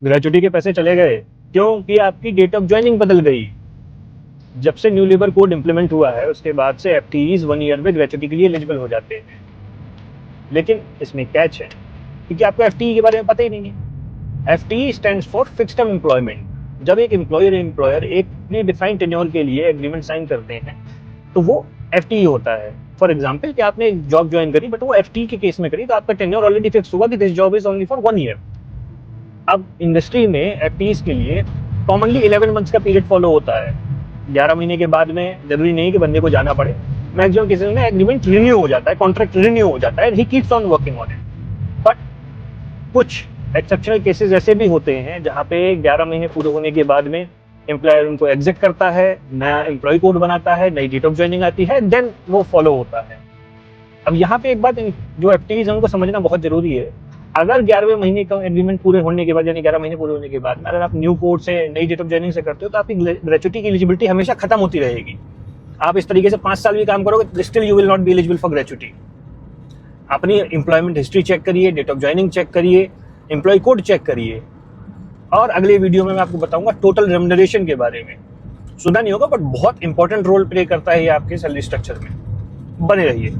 Gratuity के पैसे चले गए क्योंकि आपकी डेट ऑफ ज्वाइनिंग बदल गई। जब से न्यू लेबर कोड इंप्लीमेंट हुआ है उसके बाद से एफटीईज 1 ईयर में ग्रेचुटी के लिए एलिजिबल हो जाते हैं। लेकिन इसमें कैच है क्योंकि आपको एफटीई के बारे में पता ही नहीं है। FTE stands for fixed term employment. जब एक एम्प्लॉयर एक डिफाइंड टेन्योर के लिए एग्रीमेंट साइन करते हैं तो वो एफटीई होता है। फॉर एग्जाम्पल कि आपने जॉब ज्वाइन करी बट वो एफटीई के केस में करी तो आपका टेन्योर ऑलरेडी फिक्स हुआ कि this job is only for 1 year. अब इंडस्ट्री में एफटीईज के लिए कॉमनली 11 मंथ्स का पीरियड फॉलो होता है। 11 महीने के बाद में जरूरी नहीं कि बंदे को जाना पड़े, मैक्सिमम केसेस में एग्रीमेंट रिन्यू हो जाता है, कॉन्ट्रैक्ट रिन्यू हो जाता है, he keeps on working on it. But कुछ एक्सेप्शनल केसेस ऐसे भी होते हैं जहाँ पे 11 महीने पूरे होने के बाद में एम्प्लॉयर उनको एग्जिट करता है, नया एम्प्लॉय कोड बनाता है, नई डेट ऑफ ज्वाइनिंग आती है, देन वो फॉलो होता है। अब यहाँ पे एक बात जो एफटीईज है उनको समझना बहुत जरूरी है। अगर 11वें महीने का एग्रीमेंट पूरे होने के बाद यानी 11 महीने पूरे होने के बाद अगर आप न्यू कोड से नई डेट ऑफ ज्वाइनिंग से करते हो तो आपकी ग्रेचुटी की एलिजिबिलिटी हमेशा खत्म होती रहेगी। आप इस तरीके से 5 साल भी काम करोगे still you will not be eligible for gratuity. अपनी एम्प्लॉयमेंट हिस्ट्री चेक करिए, डेट ऑफ ज्वाइनिंग चेक करिए, एम्प्लॉय कोड चेक करिए। और अगले वीडियो में मैं आपको बताऊंगा टोटल रेम्युनरेशन के बारे में। सुना नहीं होगा बट बहुत इंपॉर्टेंट रोल प्ले करता है ये आपके सैलरी स्ट्रक्चर में। बने रहिए।